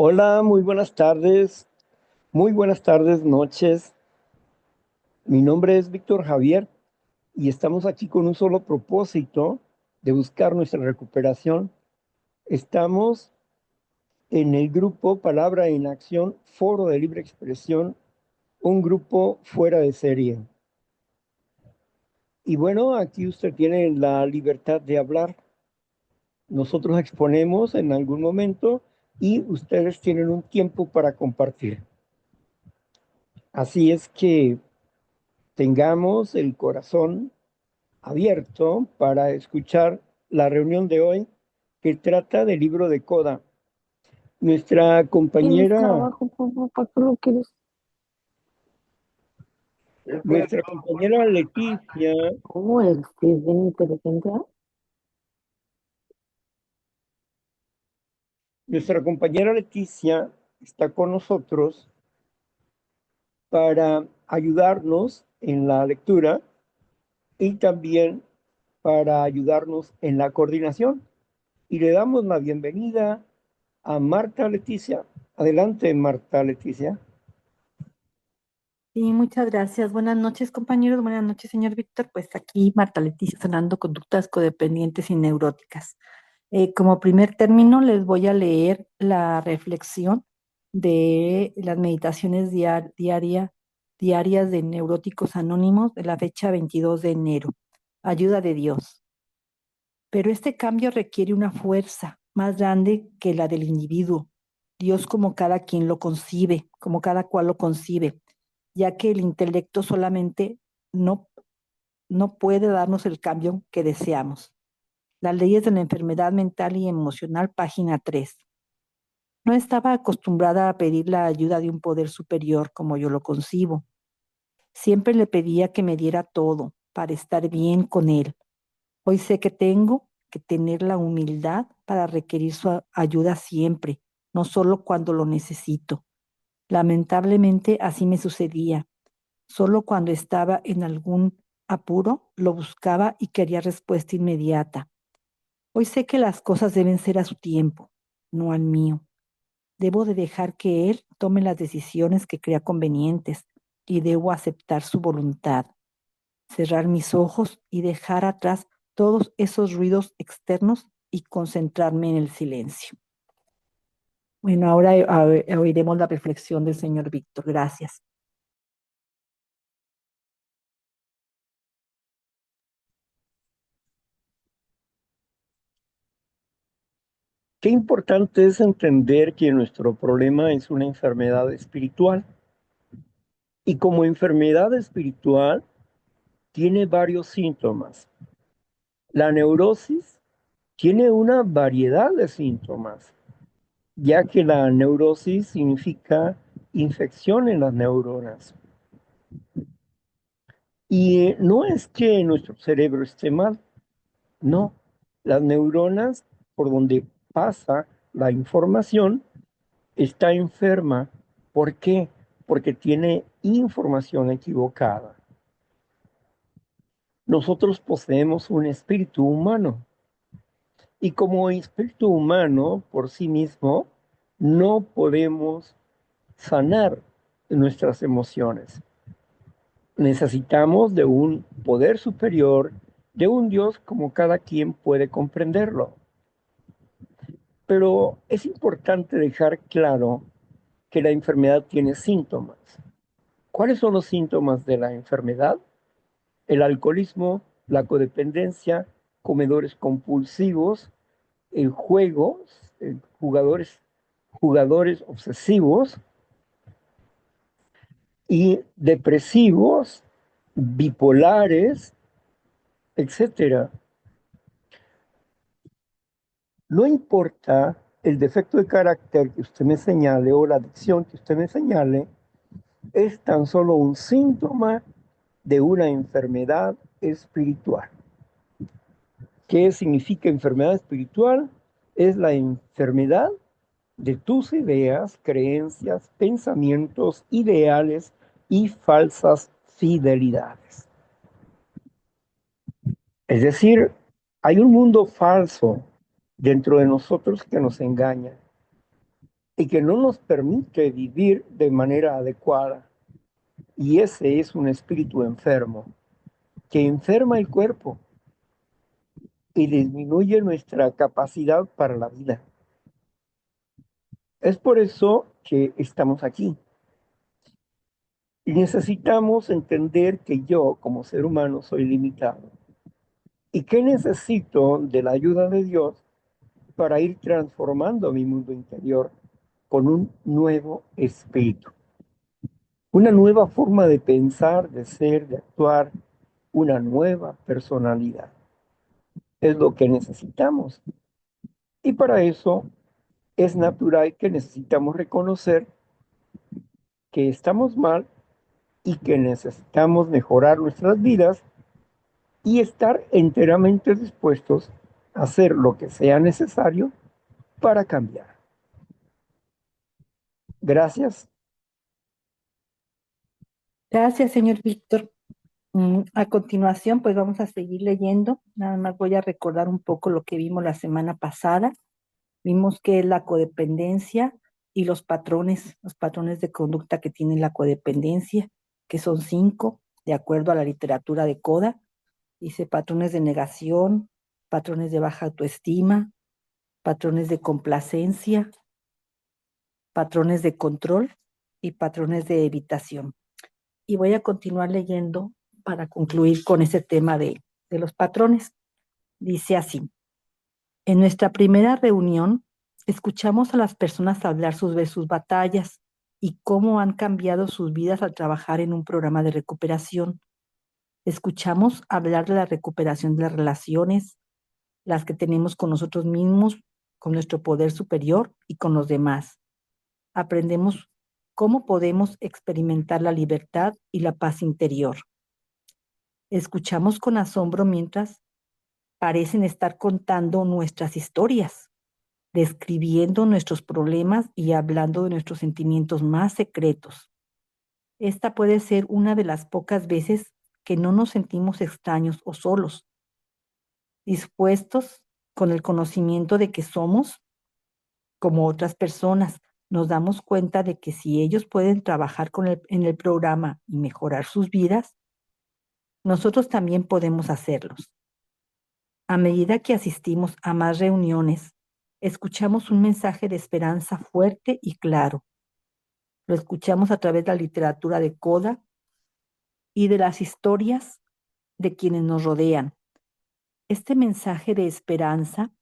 Hola, muy buenas tardes, noches. Mi nombre es Víctor Javier y estamos aquí con un solo propósito de buscar nuestra recuperación. Estamos en el grupo Palabra en Acción, Foro de Libre Expresión, un grupo fuera de serie. Y bueno, aquí usted tiene la libertad de hablar. Nosotros exponemos en algún momento y ustedes tienen un tiempo para compartir. Así es que tengamos el corazón abierto para escuchar la reunión de hoy que trata del libro de Coda. Nuestra Tienes compañera, trabajo, papá, ¿para qué lo quieres? nuestra compañera Leticia, ¿Cómo eres? ¿Que es bien inteligente? nuestra compañera Leticia está con nosotros para ayudarnos en la lectura y también para ayudarnos en la coordinación. Y le damos la bienvenida a Marta Leticia. Adelante, Marta Leticia. Sí, muchas gracias. Buenas noches, compañeros. Buenas noches, señor Víctor. Pues aquí Marta Leticia sanando conductas codependientes y neuróticas. Como primer término, les voy a leer la reflexión de las meditaciones diarias de Neuróticos Anónimos de la fecha 22 de enero. Ayuda de Dios. Pero este cambio requiere una fuerza más grande que la del individuo. Dios como cada quien lo concibe, como cada cual lo concibe, ya que el intelecto solamente no, no puede darnos el cambio que deseamos. Las leyes de la enfermedad mental y emocional, página 3. No estaba acostumbrada a pedir la ayuda de un poder superior como yo lo concibo. Siempre le pedía que me diera todo para estar bien con él. Hoy sé que tengo que tener la humildad para requerir su ayuda siempre, no solo cuando lo necesito. Lamentablemente así me sucedía. Solo cuando estaba en algún apuro lo buscaba y quería respuesta inmediata. Hoy sé que las cosas deben ser a su tiempo, no al mío. Debo de dejar que él tome las decisiones que crea convenientes y debo aceptar su voluntad, cerrar mis ojos y dejar atrás todos esos ruidos externos y concentrarme en el silencio. Bueno, ahora oiremos la reflexión del señor Víctor. Gracias. Qué importante es entender que nuestro problema es una enfermedad espiritual y como enfermedad espiritual tiene varios síntomas. La neurosis tiene una variedad de síntomas, ya que la neurosis significa infección en las neuronas. Y no es que nuestro cerebro esté mal, no. Las neuronas por donde pasa la información está enferma. ¿Por qué? Porque tiene información equivocada. Nosotros poseemos un espíritu humano y como espíritu humano por sí mismo no podemos sanar nuestras emociones. Necesitamos de un poder superior, de un Dios como cada quien puede comprenderlo. Pero es importante dejar claro que la enfermedad tiene síntomas. ¿Cuáles son los síntomas de la enfermedad? El alcoholismo, la codependencia, comedores compulsivos, juegos, jugadores obsesivos y depresivos, bipolares, etcétera. No importa el defecto de carácter que usted me señale o la adicción que usted me señale, es tan solo un síntoma de una enfermedad espiritual. ¿Qué significa enfermedad espiritual? Es la enfermedad de tus ideas, creencias, pensamientos, ideales y falsas fidelidades. Es decir, hay un mundo falso dentro de nosotros que nos engaña. y que no nos permite vivir de manera adecuada. Y ese es un espíritu enfermo, que enferma el cuerpo y disminuye nuestra capacidad para la vida. Es por eso que estamos aquí. Y necesitamos entender que yo, como ser humano, soy limitado. ¿Y que necesito de la ayuda de Dios para ir transformando mi mundo interior con un nuevo espíritu? Una nueva forma de pensar, de ser, de actuar, una nueva personalidad. Es lo que necesitamos. Y para eso es natural que necesitamos reconocer que estamos mal y que necesitamos mejorar nuestras vidas y estar enteramente dispuestos a hacer lo que sea necesario para cambiar. Gracias. Gracias, señor Víctor. A continuación, pues vamos a seguir leyendo. Nada más voy a recordar un poco lo que vimos la semana pasada. Vimos que es la codependencia y los patrones de conducta que tiene la codependencia, que son 5, de acuerdo a la literatura de Coda. Dice patrones de negación, patrones de baja autoestima, patrones de complacencia, patrones de control y patrones de evitación. Y voy a continuar leyendo para concluir con ese tema de los patrones. Dice así: en nuestra primera reunión, escuchamos a las personas hablar sobre sus batallas y cómo han cambiado sus vidas al trabajar en un programa de recuperación. Escuchamos hablar de la recuperación de las relaciones, las que tenemos con nosotros mismos, con nuestro poder superior y con los demás. Aprendemos cómo podemos experimentar la libertad y la paz interior. Escuchamos con asombro mientras parecen estar contando nuestras historias, describiendo nuestros problemas y hablando de nuestros sentimientos más secretos. Esta puede ser una de las pocas veces que no nos sentimos extraños o solos, dispuestos con el conocimiento de que somos como otras personas. Nos damos cuenta de que si ellos pueden trabajar en el programa y mejorar sus vidas, nosotros también podemos hacerlos. A medida que asistimos a más reuniones, escuchamos un mensaje de esperanza fuerte y claro. Lo escuchamos a través de la literatura de Coda y de las historias de quienes nos rodean. Este mensaje de esperanza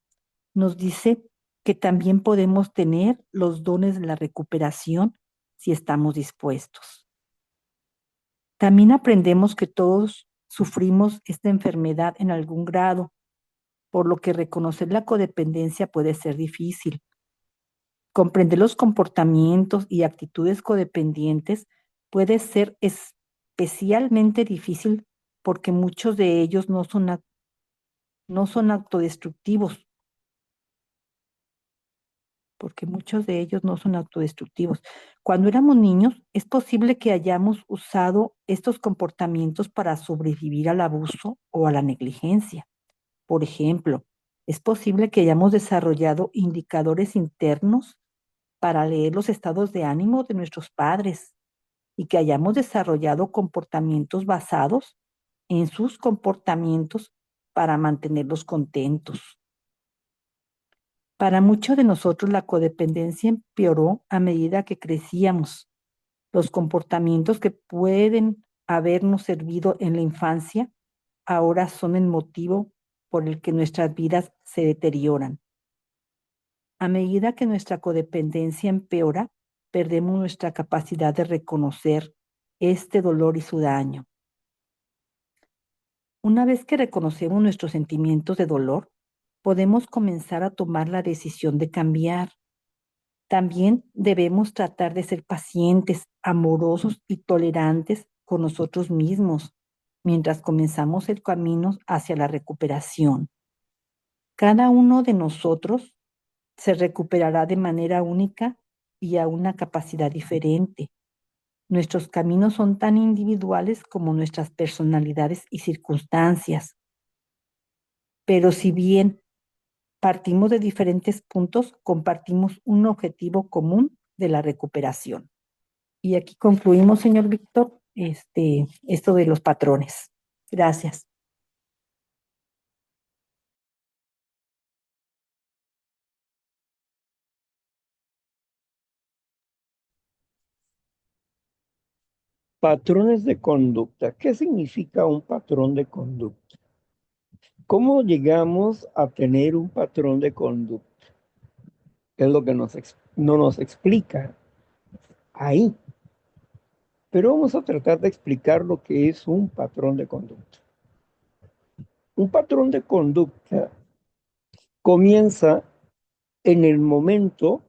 nos dice que también podemos tener los dones de la recuperación si estamos dispuestos. También aprendemos que todos sufrimos esta enfermedad en algún grado, por lo que reconocer la codependencia puede ser difícil. Comprender los comportamientos y actitudes codependientes puede ser especialmente difícil porque muchos de ellos no son autodestructivos, Cuando éramos niños, es posible que hayamos usado estos comportamientos para sobrevivir al abuso o a la negligencia. Por ejemplo, es posible que hayamos desarrollado indicadores internos para leer los estados de ánimo de nuestros padres y que hayamos desarrollado comportamientos basados en sus comportamientos para mantenerlos contentos. Para muchos de nosotros la codependencia empeoró a medida que crecíamos. Los comportamientos que pueden habernos servido en la infancia ahora son el motivo por el que nuestras vidas se deterioran. A medida que nuestra codependencia empeora, perdemos nuestra capacidad de reconocer este dolor y su daño. Una vez que reconocemos nuestros sentimientos de dolor, podemos comenzar a tomar la decisión de cambiar. También debemos tratar de ser pacientes, amorosos y tolerantes con nosotros mismos mientras comenzamos el camino hacia la recuperación. Cada uno de nosotros se recuperará de manera única y a una capacidad diferente. Nuestros caminos son tan individuales como nuestras personalidades y circunstancias. Pero si bien partimos de diferentes puntos, compartimos un objetivo común de la recuperación. Y aquí concluimos, señor Víctor, esto de los patrones. Gracias. Patrones de conducta. ¿Qué significa un patrón de conducta? ¿Cómo llegamos a tener un patrón de conducta? Es lo que no nos explica ahí. Pero vamos a tratar de explicar lo que es un patrón de conducta. Un patrón de conducta comienza en el momento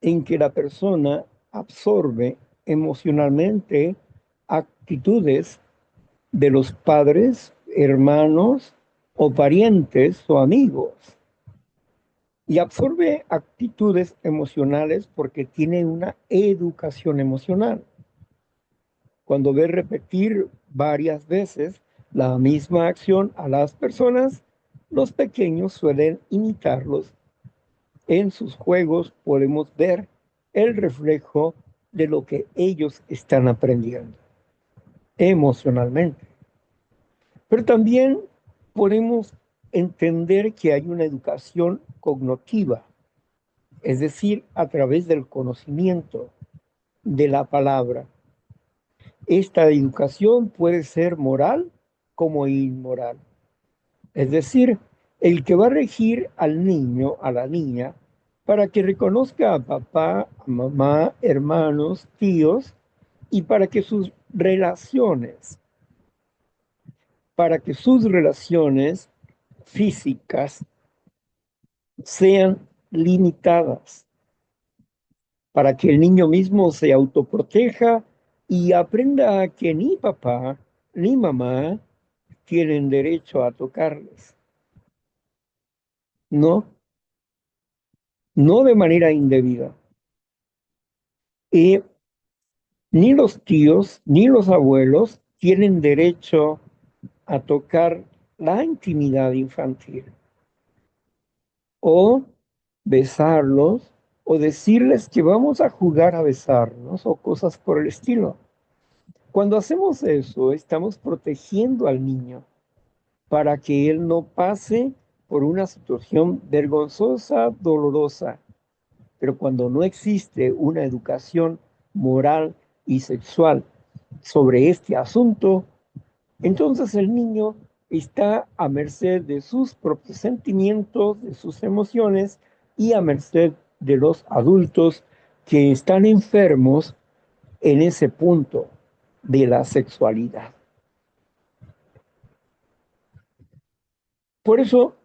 en que la persona absorbe emocionalmente actitudes de los padres, hermanos o parientes o amigos. Y absorbe actitudes emocionales porque tiene una educación emocional. Cuando ve repetir varias veces la misma acción a las personas, los pequeños suelen imitarlos. En sus juegos podemos ver el reflejo de lo que ellos están aprendiendo emocionalmente. Pero también podemos entender que hay una educación cognitiva, es decir, a través del conocimiento de la palabra. Esta educación puede ser moral como inmoral. Es decir, el que va a regir al niño, a la niña, para que reconozca a papá, a mamá, hermanos, tíos, y para que sus relaciones físicas sean limitadas, para que el niño mismo se autoproteja y aprenda que ni papá ni mamá tienen derecho a tocarles. No, no de manera indebida. Y ni los tíos ni los abuelos tienen derecho a tocar la intimidad infantil o besarlos o decirles que vamos a jugar a besarnos o cosas por el estilo. Cuando hacemos eso, estamos protegiendo al niño para que él no pase por una situación vergonzosa, dolorosa. Pero cuando no existe una educación moral y sexual sobre este asunto, entonces el niño está a merced de sus propios sentimientos, de sus emociones y a merced de los adultos que están enfermos en ese punto de la sexualidad. Por eso,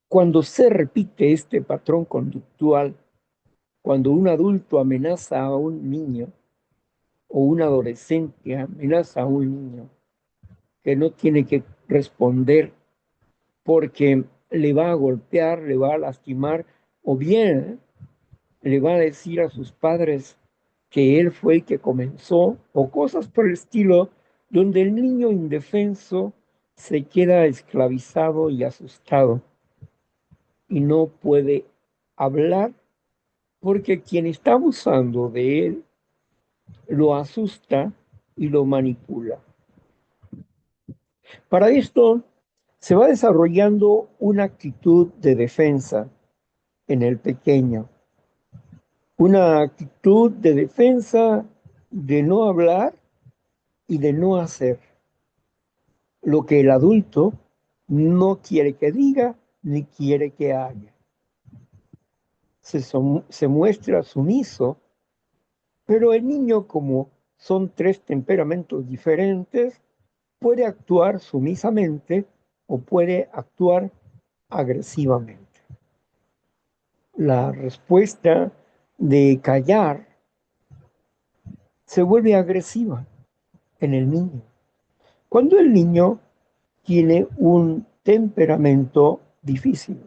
cuando se repite este patrón conductual, cuando un adulto amenaza a un niño o un adolescente amenaza a un niño que no tiene que responder porque le va a golpear, le va a lastimar, o bien le va a decir a sus padres que él fue el que comenzó, o cosas por el estilo, donde el niño indefenso se queda esclavizado y asustado y no puede hablar porque quien está abusando de él lo asusta y lo manipula. Para esto se va desarrollando una actitud de defensa en el pequeño, una actitud de defensa de no hablar y de no hacer lo que el adulto no quiere que diga ni quiere que haga. Se muestra sumiso, pero el niño, como son tres temperamentos diferentes, puede actuar sumisamente o puede actuar agresivamente. La respuesta de callar se vuelve agresiva en el niño. Cuando el niño tiene un temperamento difícil,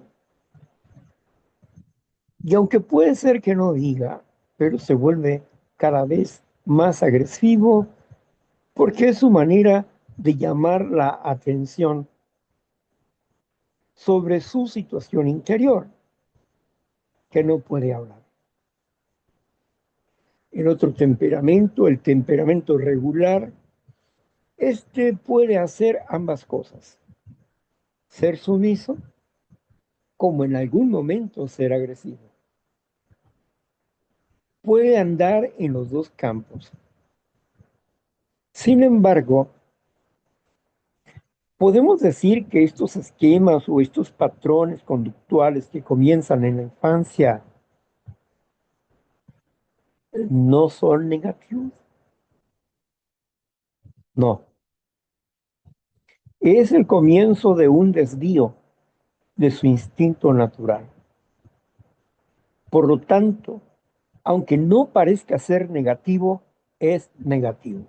y aunque puede ser que no diga, pero se vuelve cada vez más agresivo porque es su manera de llamar la atención sobre su situación interior. que no puede hablar. El otro temperamento, el temperamento regular, este puede hacer ambas cosas. Ser sumiso, como en algún momento ser agresivo. Puede andar en los dos campos. Sin embargo, podemos decir que estos esquemas o estos patrones conductuales que comienzan en la infancia no son negativos. No, es el comienzo de un desvío de su instinto natural. Por lo tanto, aunque no parezca ser negativo, es negativo.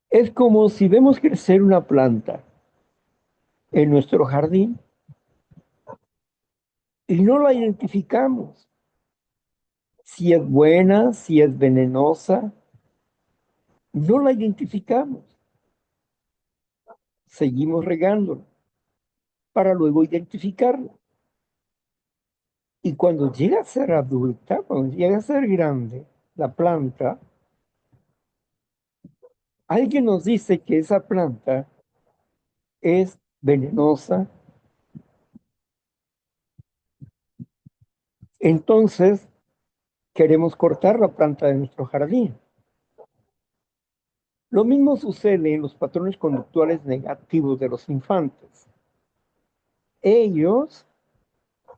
Es como si vemos crecer una planta en nuestro jardín y no la identificamos. Si es buena, si es venenosa, no la identificamos. Seguimos regándola para luego identificarla. Y cuando llega a ser adulta, cuando llega a ser grande, la planta, alguien nos dice que esa planta es venenosa. Entonces queremos cortar la planta de nuestro jardín. Lo mismo sucede en los patrones conductuales negativos de los infantes. Ellos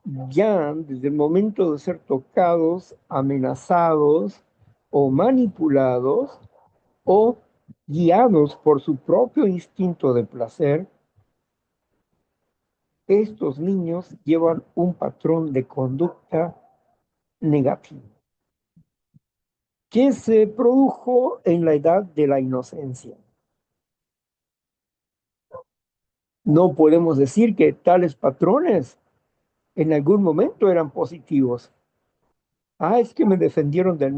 ya desde el momento de ser tocados, amenazados o manipulados o guiados por su propio instinto de placer, estos niños llevan un patrón de conducta negativo que se produjo en la edad de la inocencia. No podemos decir que tales patrones en algún momento eran positivos. Ah, es que me defendieron del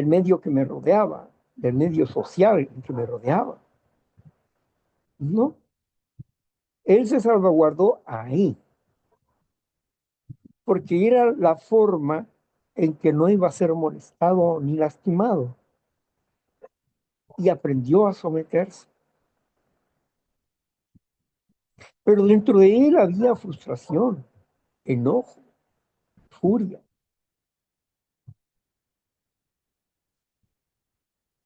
medio que me rodeaba, del medio social que me rodeaba. No, él se salvaguardó ahí, porque era la forma en que no iba a ser molestado ni lastimado, y aprendió a someterse. Pero dentro de él había frustración, enojo, furia.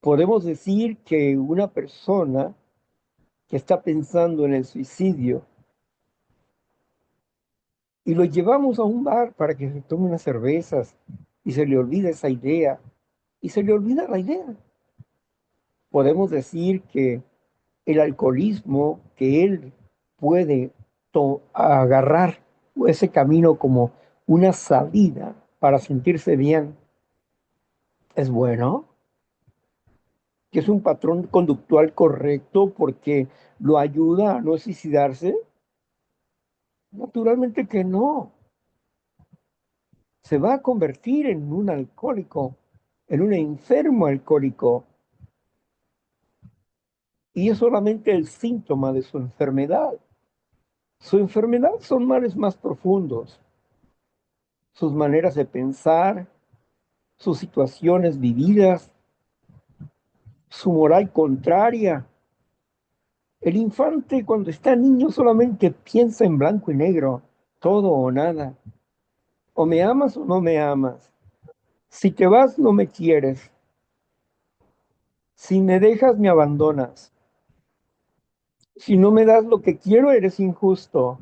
Podemos decir que una persona que está pensando en el suicidio y lo llevamos a un bar para que se tome unas cervezas y se le olvida esa idea y se le olvida la idea. Podemos decir que el alcoholismo, que él puede agarrar ese camino como una salida para sentirse bien, es bueno, que es un patrón conductual correcto porque lo ayuda a no suicidarse. Naturalmente que no. Se va a convertir en un alcohólico, en un enfermo alcohólico. Y es solamente el síntoma de su enfermedad. Su enfermedad son males más profundos, sus maneras de pensar, sus situaciones vividas, su moral contraria. El infante cuando está niño solamente piensa en blanco y negro, todo o nada. O me amas o no me amas. Si te vas, no me quieres. Si me dejas, me abandonas. Si no me das lo que quiero, eres injusto.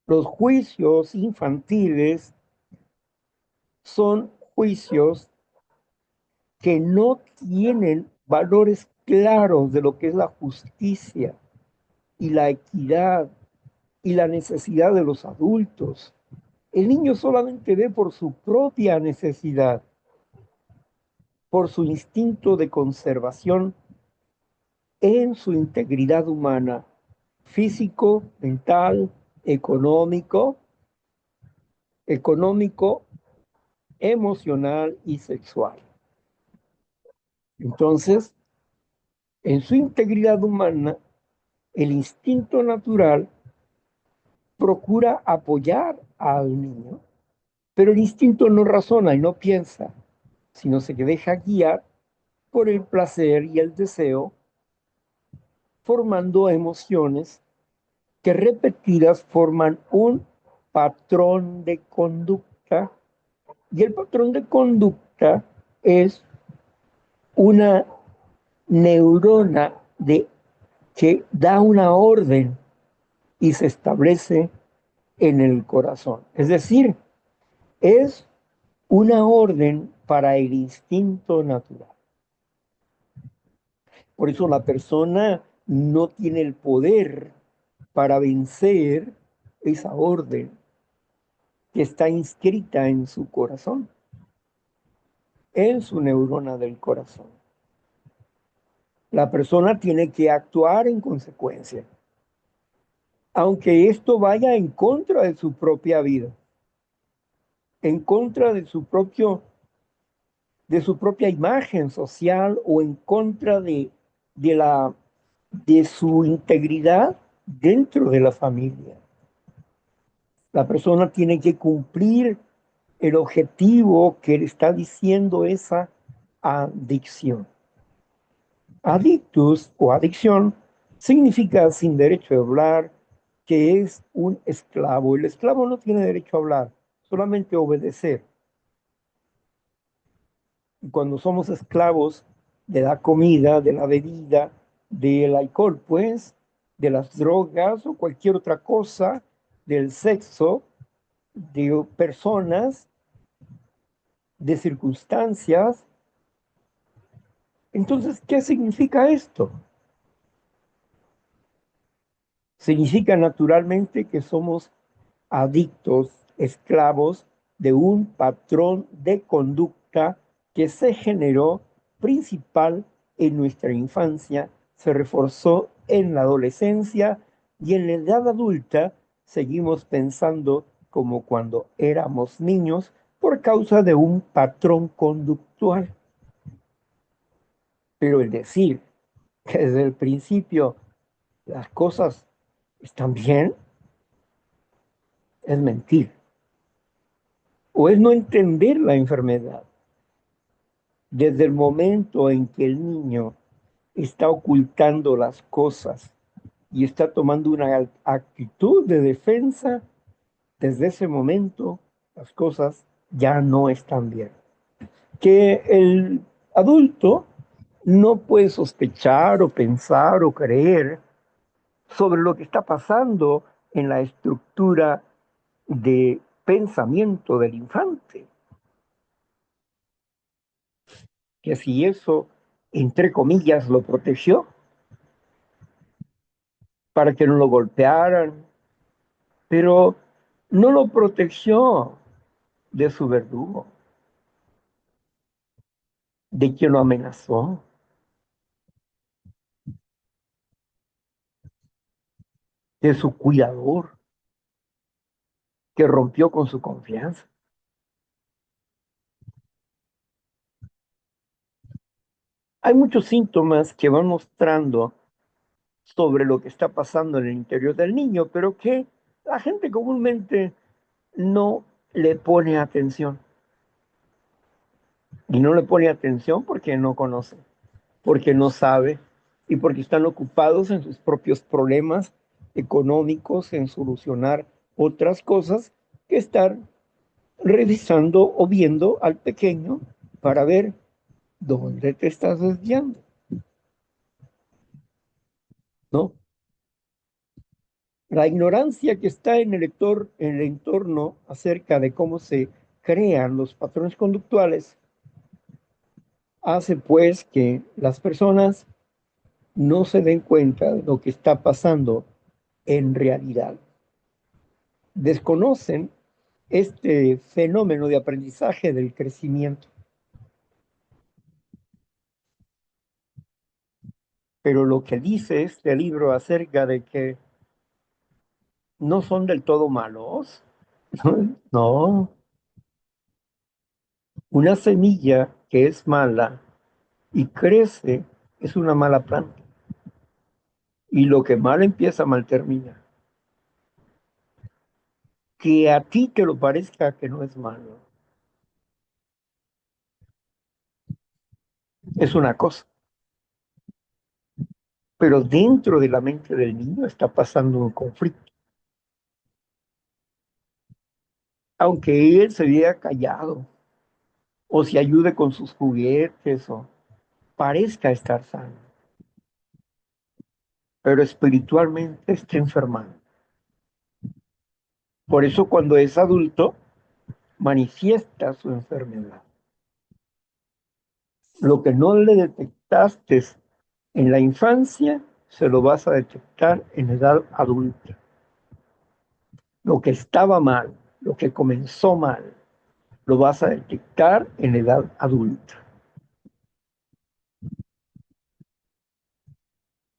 Los juicios infantiles son juicios que no tienen valores claros de lo que es la justicia y la equidad y la necesidad de los adultos. El niño solamente ve por su propia necesidad, por su instinto de conservación en su integridad humana, físico, mental, económico, económico, emocional y sexual. Entonces, en su integridad humana, el instinto natural procura apoyar al niño, pero el instinto no razona y no piensa, sino se deja guiar por el placer y el deseo, formando emociones que repetidas forman un patrón de conducta, y el patrón de conducta es una neurona que da una orden y se establece en el corazón. Es decir, es una orden para el instinto natural. Por eso la persona no tiene el poder para vencer esa orden que está inscrita en su corazón, en su neurona del corazón. La persona tiene que actuar en consecuencia, aunque esto vaya en contra de su propia vida, en contra de su propia imagen social o en contra de, la, de su integridad dentro de la familia. La persona tiene que cumplir el objetivo que le está diciendo esa adicción. Adictus o adicción significa sin derecho a hablar, que es un esclavo. El esclavo no tiene derecho a hablar, solamente obedecer. Y cuando somos esclavos de la comida, de la bebida, del alcohol, pues, de las drogas o cualquier otra cosa, del sexo, de personas, de circunstancias. Entonces, ¿qué significa esto? Significa naturalmente que somos adictos, esclavos de un patrón de conducta que se generó principal en nuestra infancia, se reforzó en la adolescencia y en la edad adulta seguimos pensando como cuando éramos niños por causa de un patrón conductual. Pero el decir que desde el principio las cosas están bien es mentir o es no entender la enfermedad. Desde el momento en que el niño está ocultando las cosas y está tomando una actitud de defensa, desde ese momento las cosas ya no están bien. Que el adulto no puede sospechar o pensar o creer sobre lo que está pasando en la estructura de pensamiento del infante. Que si eso, entre comillas, lo protegió para que no lo golpearan, pero no lo protegió de su verdugo, de quien lo amenazó, de su cuidador, que rompió con su confianza. Hay muchos síntomas que van mostrando sobre lo que está pasando en el interior del niño, pero que la gente comúnmente no le pone atención. Y no le pone atención porque no conoce, porque no sabe y porque están ocupados en sus propios problemas económicos, en solucionar otras cosas que estar revisando o viendo al pequeño para ver dónde te estás desviando, ¿no? La ignorancia que está en el entorno acerca de cómo se crean los patrones conductuales hace pues que las personas no se den cuenta de lo que está pasando en realidad. Desconocen este fenómeno de aprendizaje del crecimiento. Pero lo que dice este libro acerca de que no son del todo malos, no, una semilla que es mala y crece es una mala planta. Y lo que mal empieza, mal termina. que a ti te lo parezca que no es malo. Es una cosa, pero dentro de la mente del niño está pasando un conflicto. Aunque él se vea callado o se ayude con sus juguetes o parezca estar sano, pero espiritualmente está enfermado. Por eso cuando es adulto manifiesta su enfermedad. Lo que no le detectaste en la infancia, se lo vas a detectar en edad adulta. Lo que estaba mal, lo que comenzó mal, lo vas a detectar en edad adulta.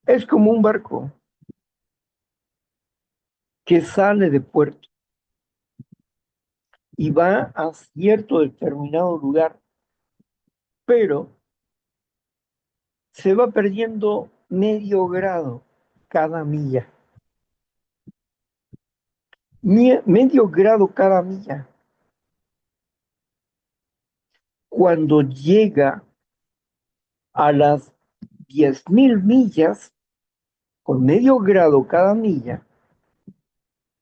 Es como un barco que sale de puerto y va a cierto determinado lugar, pero se va perdiendo medio grado cada milla. Medio grado cada milla. Cuando llega a las 10.000 millas, con medio grado cada milla,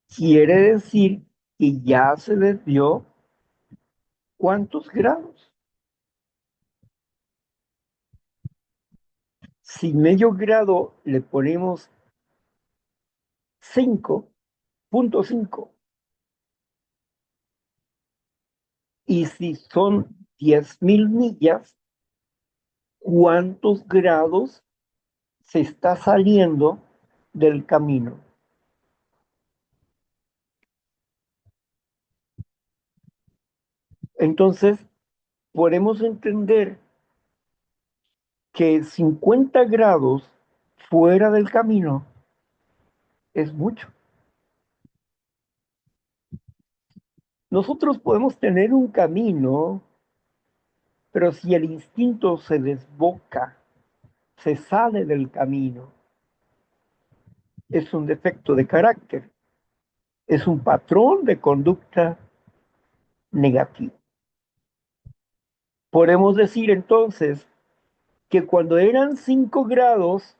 quiere decir que ya se desvió ¿cuántos grados? Si medio grado le ponemos 5.5 y si son 10.000 millas, ¿cuántos grados se está saliendo del camino? Entonces, podemos entender que 50 grados fuera del camino es mucho. Nosotros podemos tener un camino, pero si el instinto se desboca, se sale del camino, es un defecto de carácter, es un patrón de conducta negativo. Podemos decir entonces que cuando eran 5 grados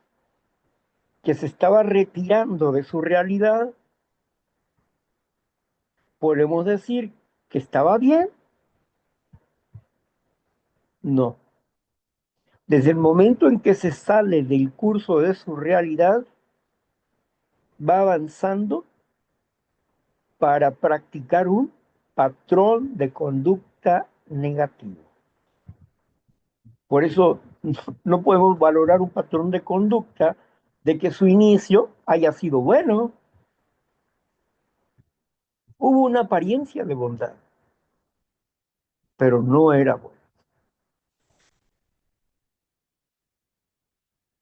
que se estaba retirando de su realidad, podemos decir que estaba bien. No. Desde el momento en que se sale del curso de su realidad, va avanzando para practicar un patrón de conducta negativo. Por eso no podemos valorar un patrón de conducta de que su inicio haya sido bueno. Hubo una apariencia de bondad, pero no era bueno.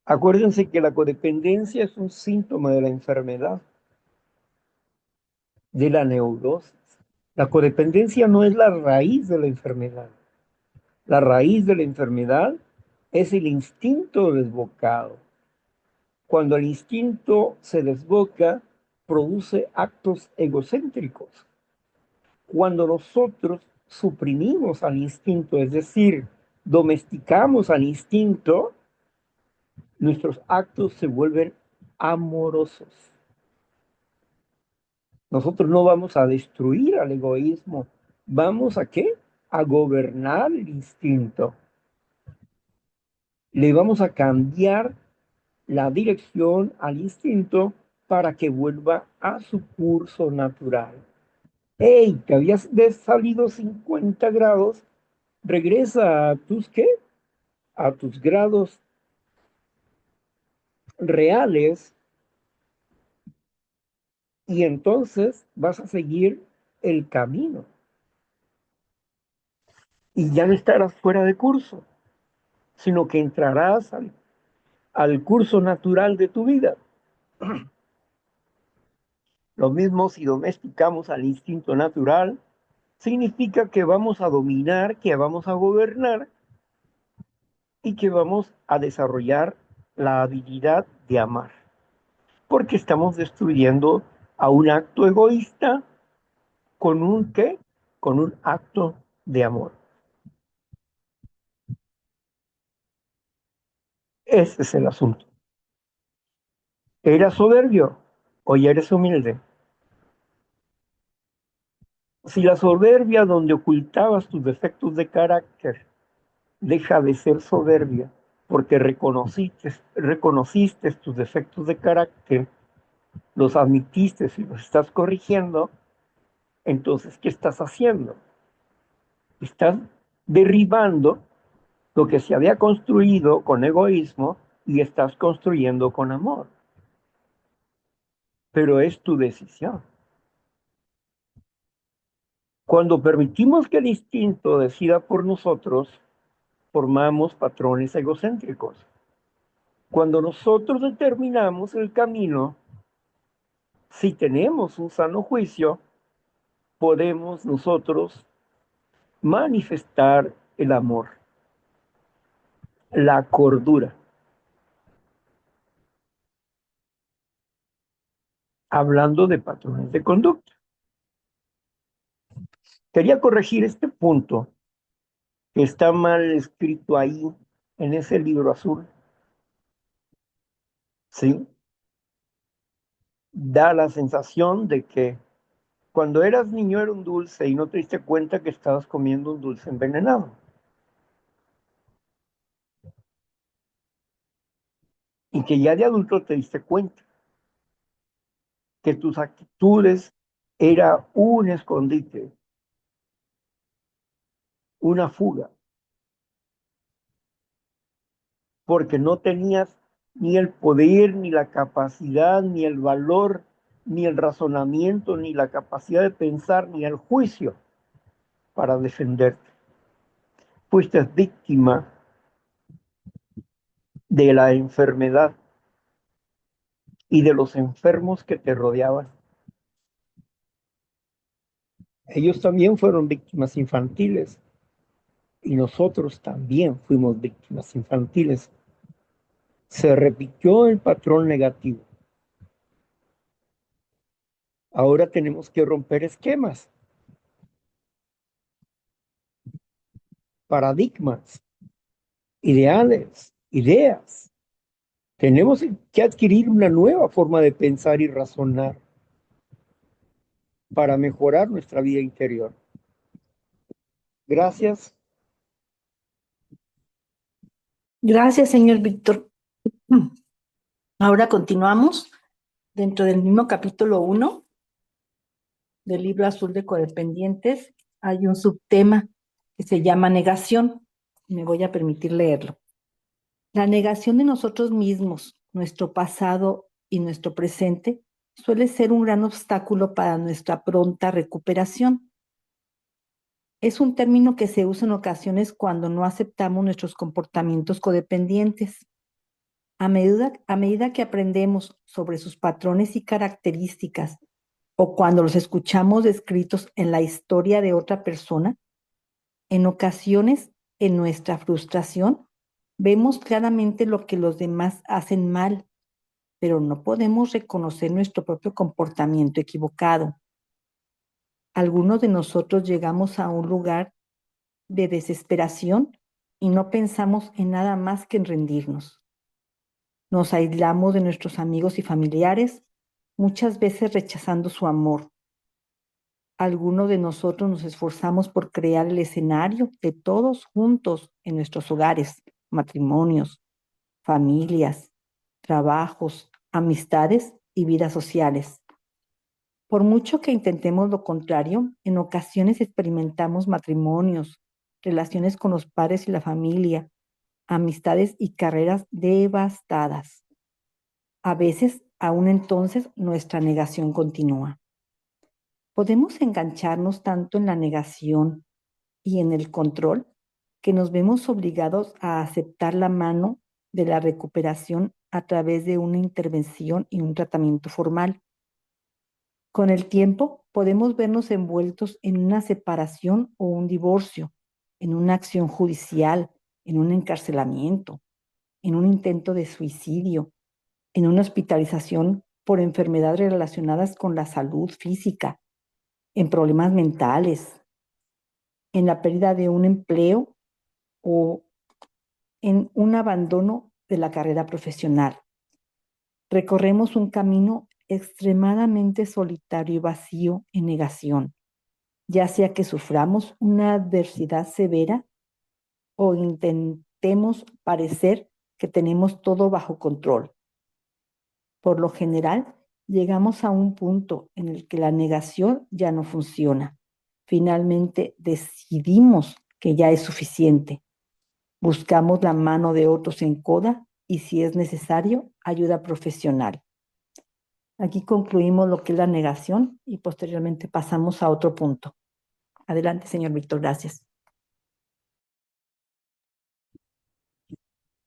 Acuérdense que la codependencia es un síntoma de la enfermedad, de la neurosis. La codependencia no es la raíz de la enfermedad. La raíz de la enfermedad es el instinto desbocado. Cuando el instinto se desboca, produce actos egocéntricos. Cuando nosotros suprimimos al instinto, es decir, domesticamos al instinto, nuestros actos se vuelven amorosos. Nosotros no vamos a destruir al egoísmo, vamos a ¿qué? A gobernar el instinto. Le vamos a cambiar la dirección al instinto para que vuelva a su curso natural. Hey, te habías salido 50 grados, regresa a tus ¿qué? A tus grados reales y entonces vas a seguir el camino y ya no estarás fuera de curso, sino que entrarás al curso natural de tu vida. Lo mismo si domesticamos al instinto natural, significa que vamos a dominar, que vamos a gobernar y que vamos a desarrollar la habilidad de amar, porque estamos destruyendo a un acto egoísta ¿Con un qué? Con un acto de amor. Ese es el asunto. ¿Eras soberbio o ya eres humilde? Si la soberbia donde ocultabas tus defectos de carácter deja de ser soberbia porque reconociste tus defectos de carácter, los admitiste y los estás corrigiendo, entonces, ¿qué estás haciendo? Estás derribando lo que se había construido con egoísmo y estás construyendo con amor. Pero es tu decisión. Cuando permitimos que el instinto decida por nosotros, formamos patrones egocéntricos. Cuando nosotros determinamos el camino, si tenemos un sano juicio, podemos nosotros manifestar el amor, la cordura. Hablando de patrones de conducta. Quería corregir este punto que está mal escrito ahí en ese libro azul. ¿Sí? Da la sensación de que cuando eras niño era un dulce y no te diste cuenta que estabas comiendo un dulce envenenado. Y que ya de adulto te diste cuenta que tus actitudes era un escondite, una fuga, porque no tenías ni el poder, ni la capacidad, ni el valor, ni el razonamiento, ni la capacidad de pensar, ni el juicio para defenderte. Fuiste víctima de la enfermedad y de los enfermos que te rodeaban. Ellos también fueron víctimas infantiles y nosotros también fuimos víctimas infantiles. Se repitió el patrón negativo. Ahora tenemos que romper esquemas, paradigmas, ideales, ideas. Tenemos que adquirir una nueva forma de pensar y razonar para mejorar nuestra vida interior. Gracias. Gracias, señor Víctor. Ahora continuamos dentro del mismo capítulo 1 del libro azul de codependientes. Hay un subtema que se llama negación. Me voy a permitir leerlo. La negación de nosotros mismos, nuestro pasado y nuestro presente suele ser un gran obstáculo para nuestra pronta recuperación. Es un término que se usa en ocasiones cuando no aceptamos nuestros comportamientos codependientes. A medida que aprendemos sobre sus patrones y características, o cuando los escuchamos descritos en la historia de otra persona, en ocasiones, en nuestra frustración, vemos claramente lo que los demás hacen mal, pero no podemos reconocer nuestro propio comportamiento equivocado. Algunos de nosotros llegamos a un lugar de desesperación y no pensamos en nada más que en rendirnos. Nos aislamos de nuestros amigos y familiares, muchas veces rechazando su amor. Algunos de nosotros nos esforzamos por crear el escenario de todos juntos en nuestros hogares, matrimonios, familias, trabajos, amistades y vidas sociales. Por mucho que intentemos lo contrario, en ocasiones experimentamos matrimonios, relaciones con los padres y la familia, amistades y carreras devastadas. A veces, aún entonces, nuestra negación continúa. Podemos engancharnos tanto en la negación y en el control que nos vemos obligados a aceptar la mano de la recuperación a través de una intervención y un tratamiento formal. Con el tiempo, podemos vernos envueltos en una separación o un divorcio, en una acción judicial, en un encarcelamiento, en un intento de suicidio, en una hospitalización por enfermedades relacionadas con la salud física, en problemas mentales, en la pérdida de un empleo o en un abandono de la carrera profesional. Recorremos un camino extremadamente solitario y vacío en negación, ya sea que suframos una adversidad severa o intentemos parecer que tenemos todo bajo control. Por lo general, llegamos a un punto en el que la negación ya no funciona. Finalmente decidimos que ya es suficiente. Buscamos la mano de otros en coda y, si es necesario, ayuda profesional. Aquí concluimos lo que es la negación y posteriormente pasamos a otro punto. Adelante, señor Víctor, gracias.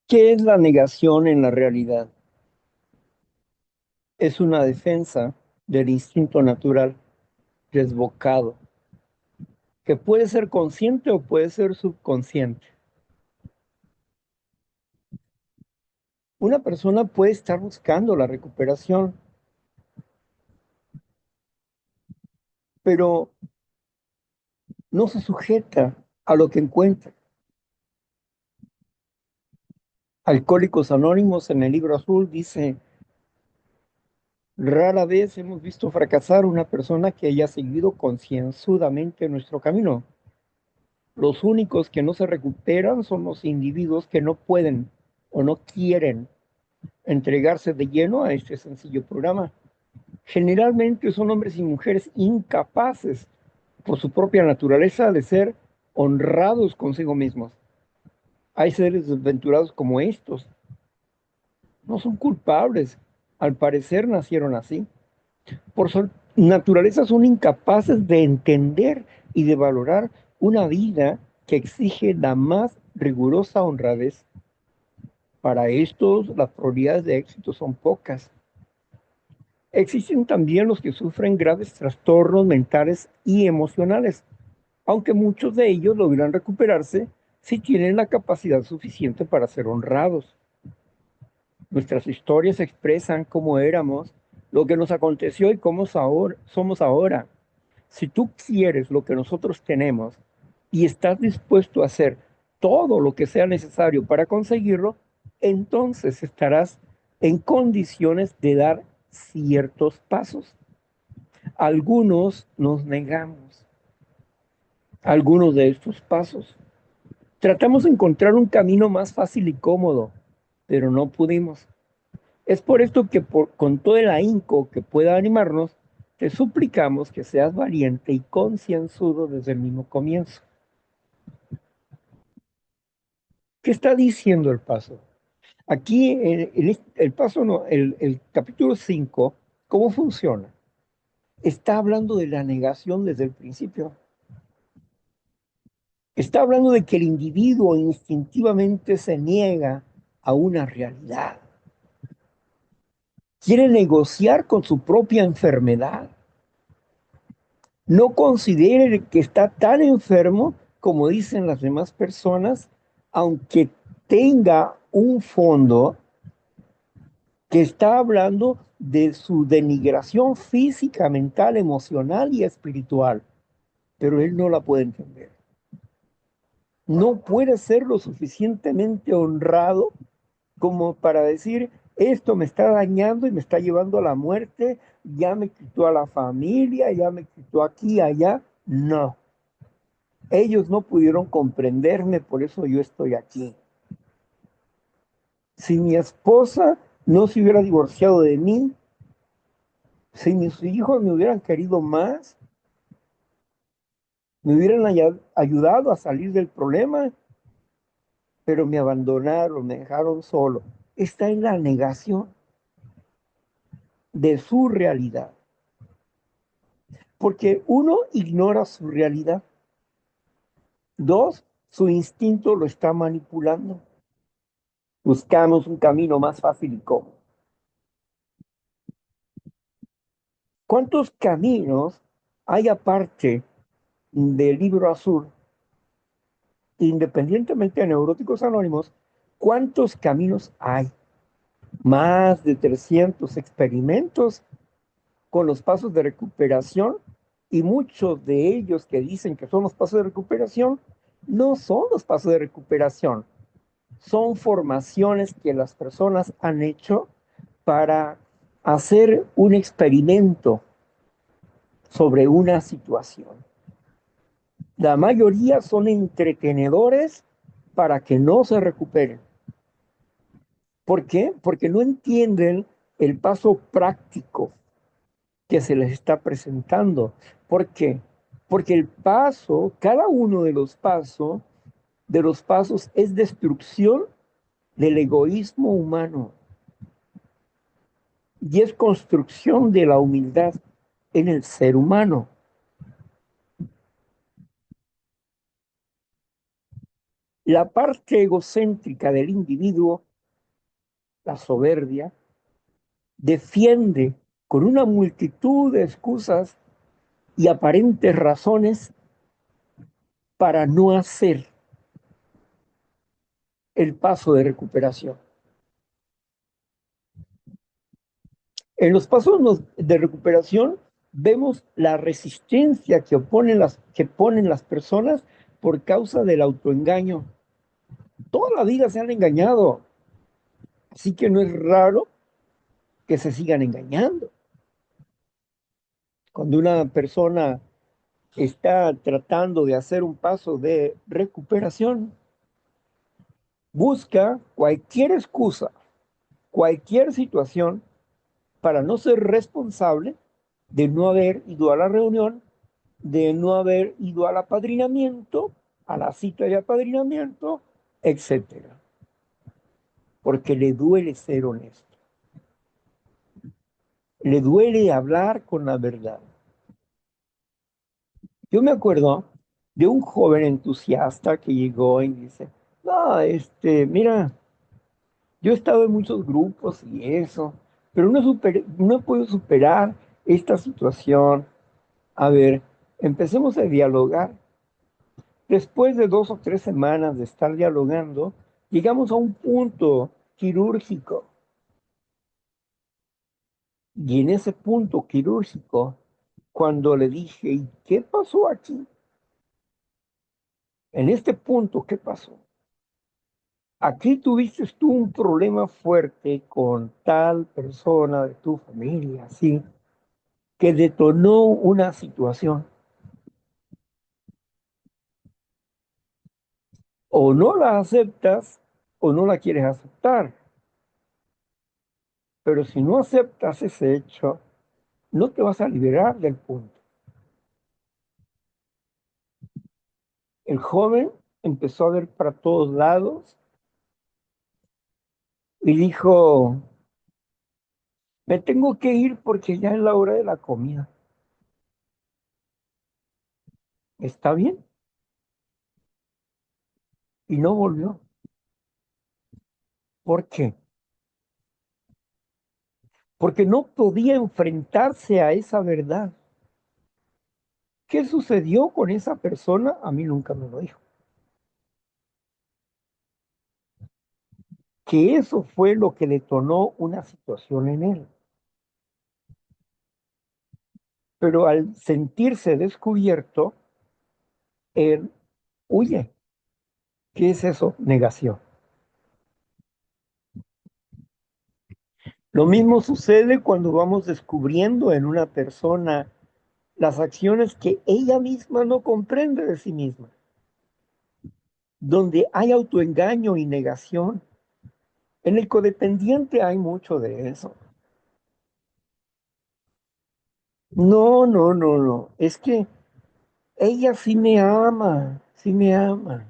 ¿Qué es la negación en la realidad? Es una defensa del instinto natural desbocado, que puede ser consciente o puede ser subconsciente. Una persona puede estar buscando la recuperación, pero no se sujeta a lo que encuentra. Alcohólicos Anónimos en el libro azul dice: rara vez hemos visto fracasar una persona que haya seguido concienzudamente nuestro camino. Los únicos que no se recuperan son los individuos que no pueden o no quieren entregarse de lleno a este sencillo programa. Generalmente son hombres y mujeres incapaces, por su propia naturaleza, de ser honrados consigo mismos. Hay seres desventurados como estos. No son culpables. Al parecer nacieron así. Por su naturaleza son incapaces de entender y de valorar una vida que exige la más rigurosa honradez. Para estos, las probabilidades de éxito son pocas. Existen también los que sufren graves trastornos mentales y emocionales, aunque muchos de ellos logran recuperarse si tienen la capacidad suficiente para ser honrados. Nuestras historias expresan cómo éramos, lo que nos aconteció y cómo somos ahora. Si tú quieres lo que nosotros tenemos y estás dispuesto a hacer todo lo que sea necesario para conseguirlo, entonces estarás en condiciones de dar ciertos pasos. Algunos nos negamos a algunos de estos pasos. Tratamos de encontrar un camino más fácil y cómodo, pero no pudimos. Es por esto que con todo el ahínco que pueda animarnos, te suplicamos que seas valiente y concienzudo desde el mismo comienzo. ¿Qué está diciendo el paso? Aquí el paso, no, el capítulo 5, ¿cómo funciona? Está hablando de la negación desde el principio. Está hablando de que el individuo instintivamente se niega a una realidad. Quiere negociar con su propia enfermedad. No considere que está tan enfermo como dicen las demás personas, aunque tenga un fondo que está hablando de su denigración física, mental, emocional y espiritual, pero él no la puede entender. No puede ser lo suficientemente honrado como para decir: esto me está dañando y me está llevando a la muerte, ya me quitó a la familia, ya me quitó aquí y allá. No, ellos no pudieron comprenderme, por eso yo estoy aquí. Si mi esposa no se hubiera divorciado de mí, si mis hijos me hubieran querido más, me hubieran ayudado a salir del problema, pero me abandonaron, me dejaron solo. Está en la negación de su realidad. Porque uno, ignora su realidad. Dos, su instinto lo está manipulando. Buscamos un camino más fácil y cómodo. ¿Cuántos caminos hay aparte del libro azul? Independientemente de Neuróticos Anónimos, ¿cuántos caminos hay? Más de 300 experimentos con los pasos de recuperación Y muchos de ellos que dicen que son los pasos de recuperación, no son los pasos de recuperación, son formaciones que las personas han hecho para hacer un experimento sobre una situación. La mayoría son entretenedores para que no se recuperen. ¿Por qué? Porque no entienden el paso práctico que se les está presentando. ¿Por qué? Porque el paso, cada uno de los pasos es destrucción del egoísmo humano y es construcción de la humildad en el ser humano. La parte egocéntrica del individuo, la soberbia, defiende con una multitud de excusas y aparentes razones para no hacer el paso de recuperación. En los pasos de recuperación vemos la resistencia que ponen las personas por causa del autoengaño. Toda la vida se han engañado, así que no es raro que se sigan engañando. Cuando una persona está tratando de hacer un paso de recuperación, busca cualquier excusa, cualquier situación para no ser responsable de no haber ido a la reunión, de no haber ido al apadrinamiento, a la cita de apadrinamiento, etcétera. Porque le duele ser honesto, le duele hablar con la verdad. Yo me acuerdo de un joven entusiasta que llegó y dice, no, mira, yo he estado en muchos grupos y eso, pero no puedo superar esta situación. A ver, empecemos a dialogar. Después de 2 o 3 semanas de estar dialogando, llegamos a un punto quirúrgico. Y en ese punto quirúrgico, cuando le dije, ¿y qué pasó aquí? En este punto, ¿qué pasó? Aquí tuviste tú un problema fuerte con tal persona de tu familia, ¿sí? Que detonó una situación. O no la aceptas o no la quieres aceptar. Pero si no aceptas ese hecho, no te vas a liberar del punto. El joven empezó a ver para todos lados y dijo, me tengo que ir porque ya es la hora de la comida. ¿Está bien? Y no volvió. ¿Por qué? Porque no podía enfrentarse a esa verdad. ¿Qué sucedió con esa persona? A mí nunca me lo dijo. Que eso fue lo que detonó una situación en él. Pero al sentirse descubierto, él huye. ¿Qué es eso? Negación. Lo mismo sucede cuando vamos descubriendo en una persona las acciones que ella misma no comprende de sí misma, donde hay autoengaño y negación. En el codependiente hay mucho de eso. No, no, no, no. Es que ella sí me ama, sí me ama.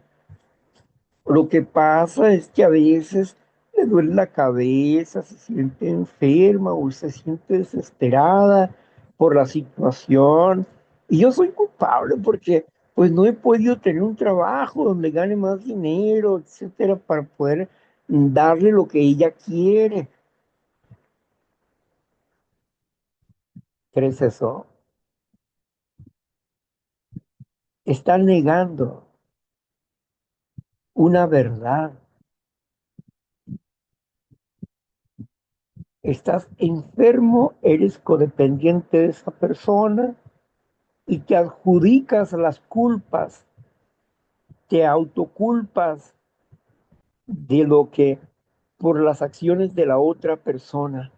Lo que pasa es que a veces le duele la cabeza, se siente enferma o se siente desesperada por la situación. Y yo soy culpable porque pues no he podido tener un trabajo donde gane más dinero, etcétera, para poder darle lo que ella quiere. ¿Crees eso? Estás negando una verdad. Estás enfermo, eres codependiente de esa persona y te adjudicas las culpas, te autoculpas de lo que por las acciones de la otra persona.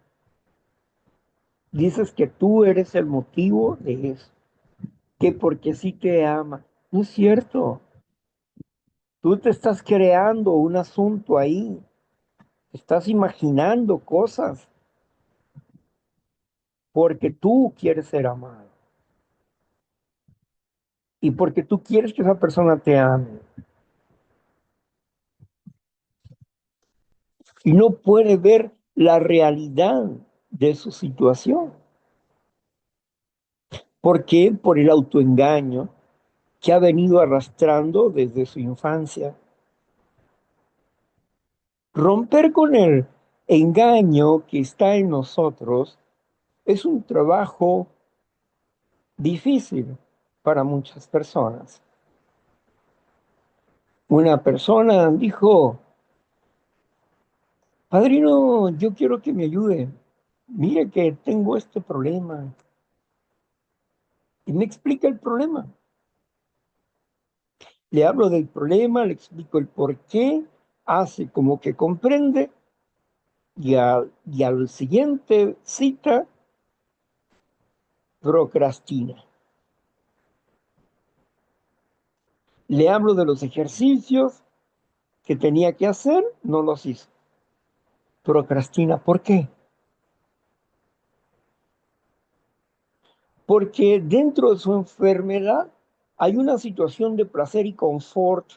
Dices que tú eres el motivo de eso, que porque sí te ama. No es cierto. Tú te estás creando un asunto ahí, estás imaginando cosas porque tú quieres ser amado y porque tú quieres que esa persona te ame y no puede ver la realidad de su situación. ¿Por qué? Por el autoengaño que ha venido arrastrando desde su infancia. Romper con el engaño que está en nosotros es un trabajo difícil para muchas personas. Una persona dijo, padrino, yo quiero que me ayude. Mire que tengo este problema. Y me explica el problema. Le hablo del problema, le explico el por qué, hace como que comprende y al siguiente cita procrastina. Le hablo de los ejercicios que tenía que hacer, no los hizo. Procrastina. ¿Por qué? Porque dentro de su enfermedad hay una situación de placer y confort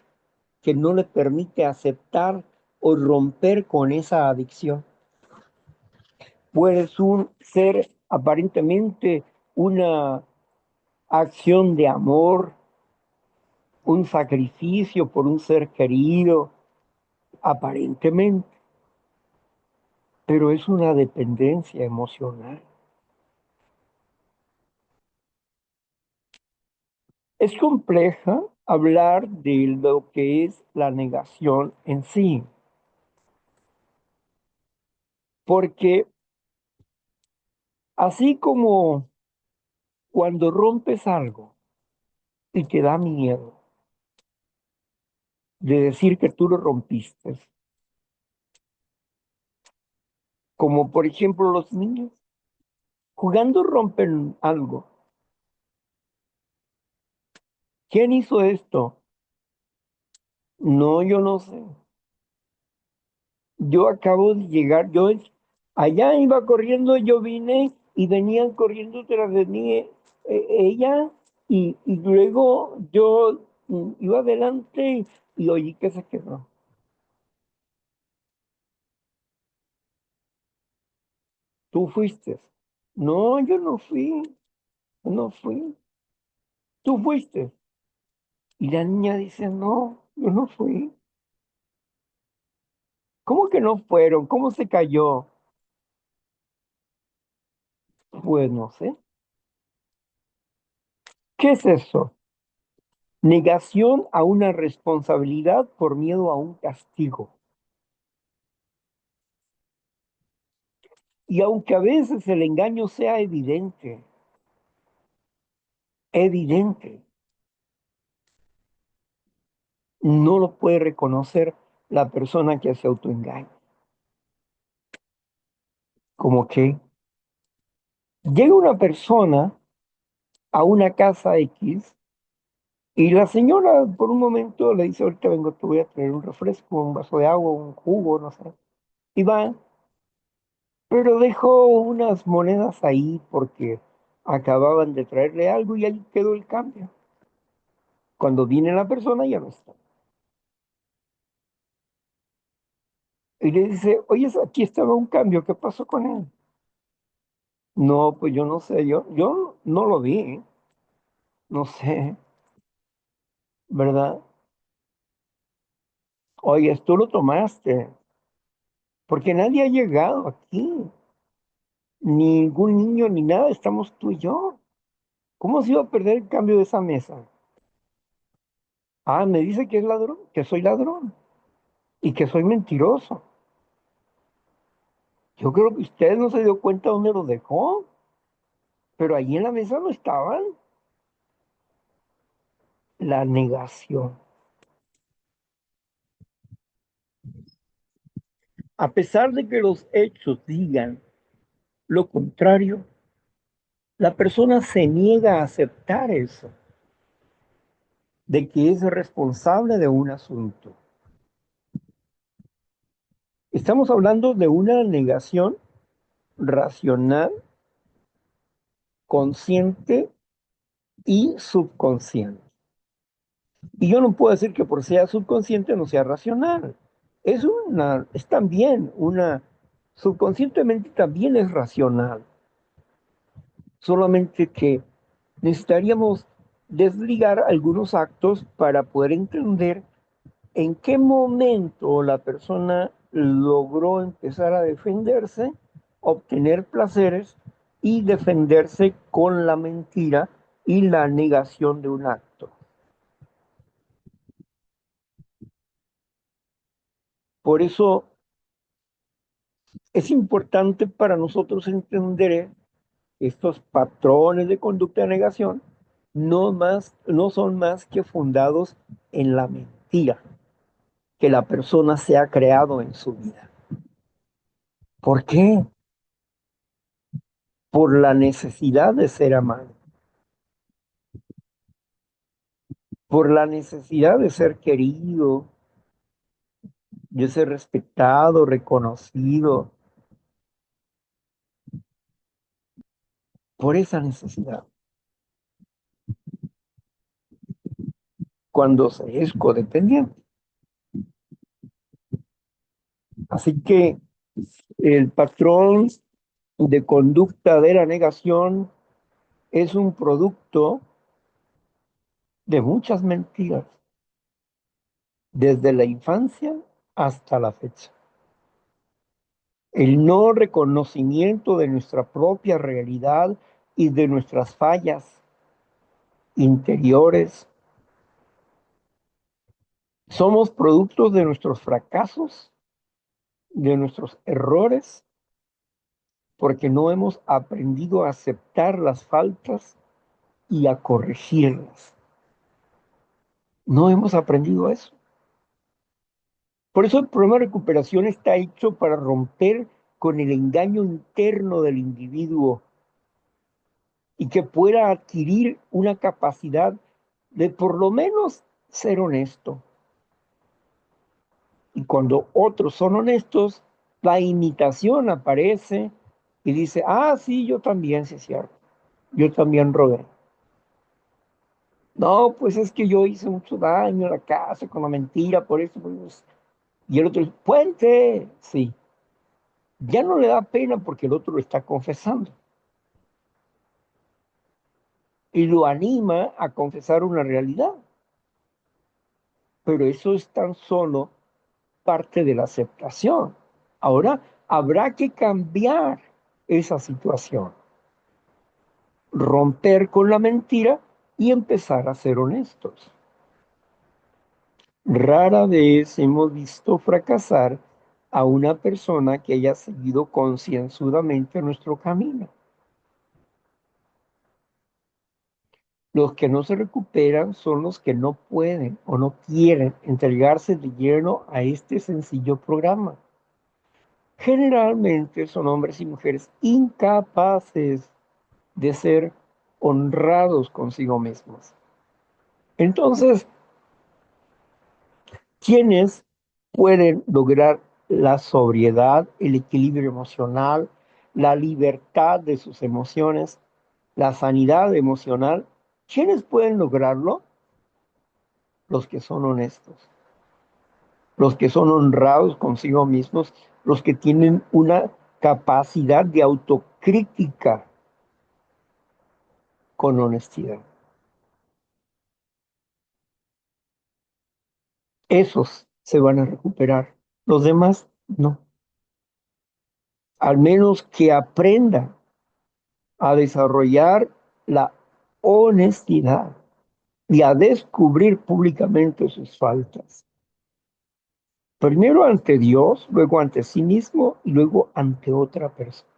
que no le permite aceptar o romper con esa adicción. Puede ser aparentemente una acción de amor, un sacrificio por un ser querido, aparentemente, pero es una dependencia emocional. Es compleja hablar de lo que es la negación en sí, porque así como cuando rompes algo y te da miedo de decir que tú lo rompiste, como por ejemplo los niños, jugando rompen algo. ¿Quién hizo esto? No, yo no sé. Yo acabo de llegar, allá iba corriendo, yo vine y venían corriendo tras de mí ella y luego yo iba adelante y oí que se quedó. Tú fuiste. No, yo no fui, yo no fui. Tú fuiste. Y la niña dice, no, yo no fui. ¿Cómo que no fueron? ¿Cómo se cayó? Pues no sé. ¿Qué es eso? Negación a una responsabilidad por miedo a un castigo. Y aunque a veces el engaño sea evidente, evidente, no lo puede reconocer la persona que se autoengaña. Como que llega una persona a una casa X y la señora por un momento le dice, ahorita vengo, te voy a traer un refresco, un vaso de agua, un jugo, no sé. Y va, pero dejó unas monedas ahí porque acababan de traerle algo y ahí quedó el cambio. Cuando viene la persona ya no está. Y le dice, oye, aquí estaba un cambio, ¿qué pasó con él? No, pues yo no sé, yo no lo vi, no sé, ¿verdad? Oye, tú lo tomaste, porque nadie ha llegado aquí, ningún niño ni nada, estamos tú y yo. ¿Cómo se iba a perder el cambio de esa mesa? Ah, me dice que es ladrón, que soy ladrón y que soy mentiroso. Yo creo que usted no se dio cuenta dónde lo dejó, pero allí en la mesa no estaban. la negación. A pesar de que los hechos digan lo contrario, la persona se niega a aceptar eso, de que es responsable de un asunto. Estamos hablando de una negación racional, consciente y subconsciente. Y yo no puedo decir que por sea subconsciente no sea racional. Es también subconscientemente también es racional. Solamente que necesitaríamos desligar algunos actos para poder entender en qué momento la persona logró empezar a defenderse, obtener placeres y defenderse con la mentira y la negación de un acto. Por eso es importante para nosotros entender estos patrones de conducta de negación no son más que fundados en la mentira que la persona se ha creado en su vida. ¿Por qué? Por la necesidad de ser amado, por la necesidad de ser querido, de ser respetado, reconocido, por esa necesidad. Cuando se es codependiente. Así que el patrón de conducta de la negación es un producto de muchas mentiras, desde la infancia hasta la fecha. El no reconocimiento de nuestra propia realidad y de nuestras fallas interiores. Somos productos de nuestros fracasos, de nuestros errores, porque no hemos aprendido a aceptar las faltas y a corregirlas. No hemos aprendido eso. Por eso el programa de recuperación está hecho para romper con el engaño interno del individuo y que pueda adquirir una capacidad de por lo menos ser honesto. Y cuando otros son honestos, la imitación aparece y dice, ah, sí, yo también, sí es cierto. Yo también robé. No, pues es que yo hice mucho daño a la casa con la mentira, por eso. Pues. Y el otro dice, puente, sí. Ya no le da pena porque el otro lo está confesando. Y lo anima a confesar una realidad. Pero eso es tan solo parte de la aceptación. Ahora habrá que cambiar esa situación, romper con la mentira y empezar a ser honestos. Rara vez hemos visto fracasar a una persona que haya seguido concienzudamente nuestro camino. Los que no se recuperan son los que no pueden o no quieren entregarse de lleno a este sencillo programa. Generalmente son hombres y mujeres incapaces de ser honrados consigo mismos. Entonces, ¿quiénes pueden lograr la sobriedad, el equilibrio emocional, la libertad de sus emociones, la sanidad emocional? ¿Quiénes pueden lograrlo? Los que son honestos, los que son honrados consigo mismos, los que tienen una capacidad de autocrítica con honestidad. Esos se van a recuperar, los demás no. Al menos que aprendan a desarrollar la honestidad y a descubrir públicamente sus faltas. Primero ante Dios, luego ante sí mismo y luego ante otra persona.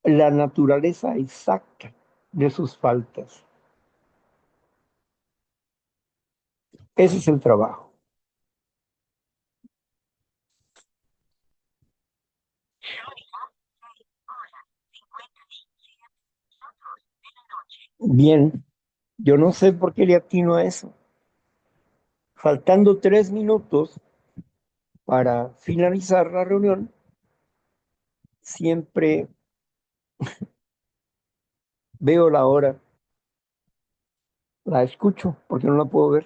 La naturaleza exacta de sus faltas. Ese es el trabajo. Bien, yo no sé por qué le atino a eso. Faltando 3 minutos para finalizar la reunión, siempre veo la hora, la escucho porque no la puedo ver.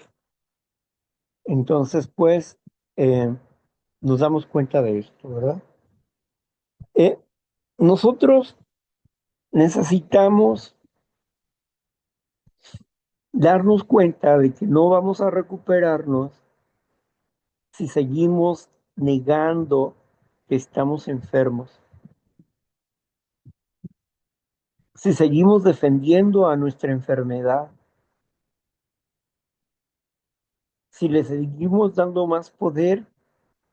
Entonces, pues, eh, nos damos cuenta de esto, ¿verdad? Eh, nosotros necesitamos darnos cuenta de que no vamos a recuperarnos si seguimos negando que estamos enfermos, si seguimos defendiendo a nuestra enfermedad, si le seguimos dando más poder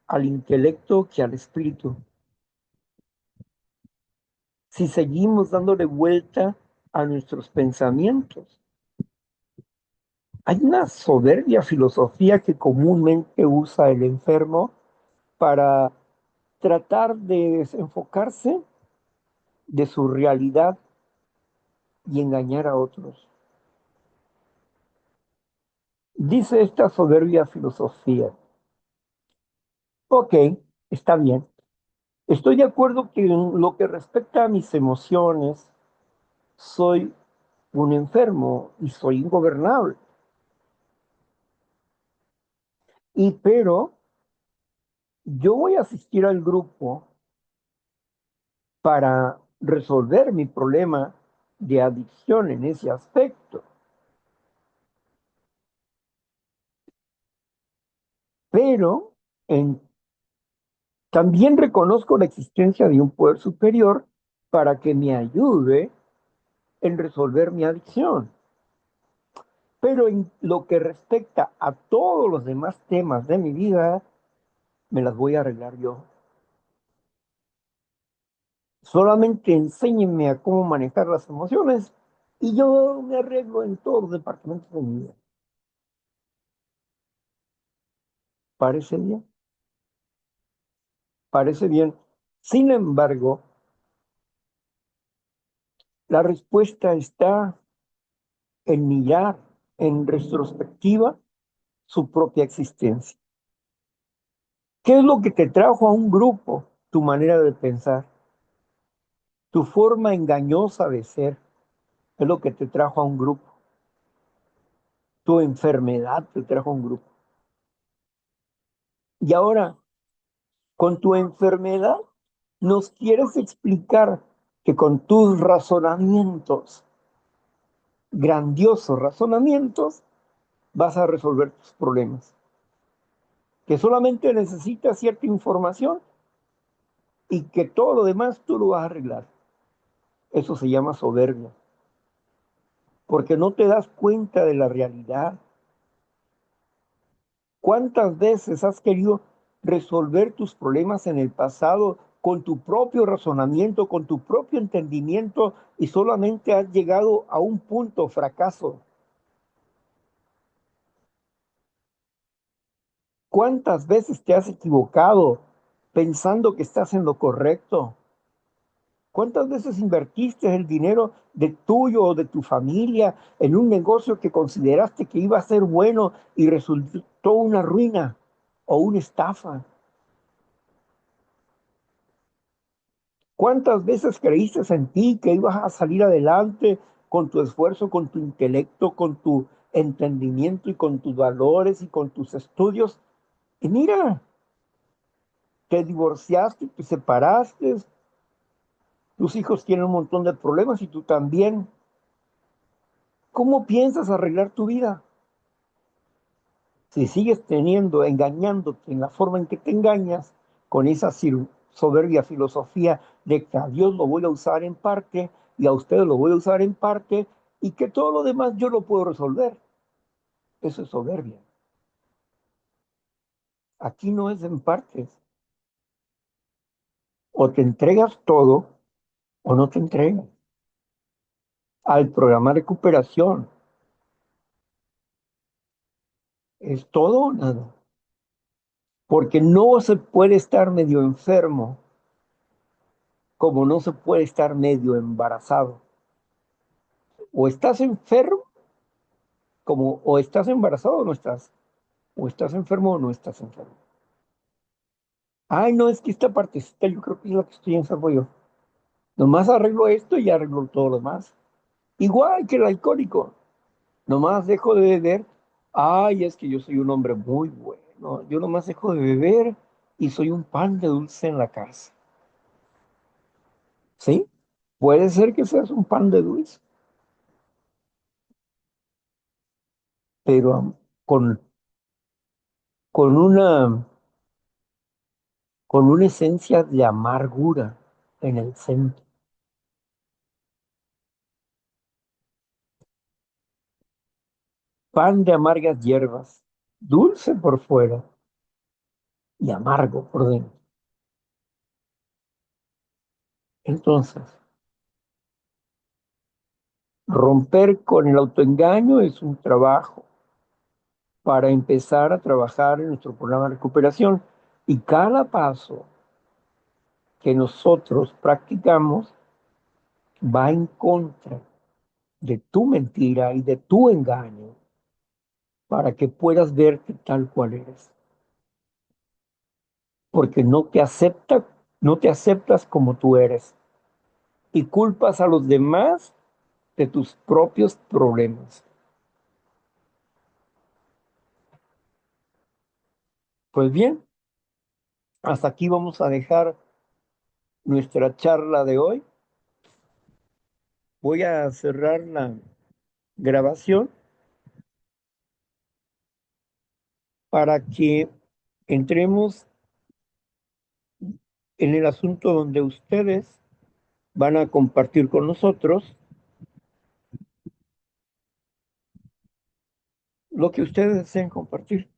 al intelecto que al espíritu, si seguimos dándole vuelta a nuestros pensamientos. Hay una soberbia filosofía que comúnmente usa el enfermo para tratar de desenfocarse de su realidad y engañar a otros. Dice esta soberbia filosofía, ok, está bien, estoy de acuerdo que en lo que respecta a mis emociones, soy un enfermo y soy ingobernable. Pero yo voy a asistir al grupo para resolver mi problema de adicción en ese aspecto. Pero en también reconozco la existencia de un poder superior para que me ayude en resolver mi adicción. Pero en lo que respecta a todos los demás temas de mi vida, me las voy a arreglar yo. Solamente enséñenme a cómo manejar las emociones y yo me arreglo en todos los departamentos de mi vida. ¿Parece bien? Parece bien. Sin embargo, la respuesta está en mirar en retrospectiva su propia existencia. ¿Qué es lo que te trajo a un grupo? Tu manera de pensar, tu forma engañosa de ser, es lo que te trajo a un grupo. Tu enfermedad te trajo a un grupo. Y ahora, con tu enfermedad, nos quieres explicar que con tus razonamientos, grandiosos razonamientos, vas a resolver tus problemas. Que solamente necesitas cierta información y que todo lo demás tú lo vas a arreglar. Eso se llama soberbia. Porque no te das cuenta de la realidad. ¿Cuántas veces has querido resolver tus problemas en el pasado con tu propio razonamiento, con tu propio entendimiento y solamente has llegado a un punto fracaso? ¿Cuántas veces te has equivocado pensando que estás en lo correcto? ¿Cuántas veces invertiste el dinero de tuyo o de tu familia en un negocio que consideraste que iba a ser bueno y resultó una ruina o una estafa? ¿Cuántas veces creíste en ti que ibas a salir adelante con tu esfuerzo, con tu intelecto, con tu entendimiento y con tus valores y con tus estudios? Y mira, te divorciaste, te separaste, tus hijos tienen un montón de problemas y tú también. ¿Cómo piensas arreglar tu vida? Si sigues engañándote en la forma en que te engañas, con esa soberbia filosofía de que a Dios lo voy a usar en parte y a ustedes lo voy a usar en parte y que todo lo demás yo lo puedo resolver. Eso es soberbia. Aquí no es en partes. O te entregas todo o no te entregas. Al programa de recuperación, ¿Es todo o nada? Porque no se puede estar medio enfermo como no se puede estar medio embarazado. O estás enfermo, como o estás embarazado o no estás. O estás enfermo o no estás enfermo. Ay, no, es que esta partecita yo creo que es la que estoy enfermo yo. Nomás arreglo esto y arreglo todo lo demás. Igual que el alcohólico. Nomás dejo de beber. Ay, es que yo soy un hombre muy bueno. Yo nomás dejo de beber y soy un pan de dulce en la casa. ¿Sí? Puede ser que seas un pan de dulce, pero con, con una, con una esencia de amargura en el centro. Pan de amargas hierbas, dulce por fuera y amargo por dentro. Entonces, romper con el autoengaño es un trabajo para empezar a trabajar en nuestro programa de recuperación. Y cada paso que nosotros practicamos va en contra de tu mentira y de tu engaño para que puedas verte tal cual eres. Porque no te aceptas como tú eres y culpas a los demás de tus propios problemas. Pues bien, hasta aquí vamos a dejar nuestra charla de hoy. Voy a cerrar la grabación para que entremos en el asunto donde ustedes van a compartir con nosotros lo que ustedes deseen compartir.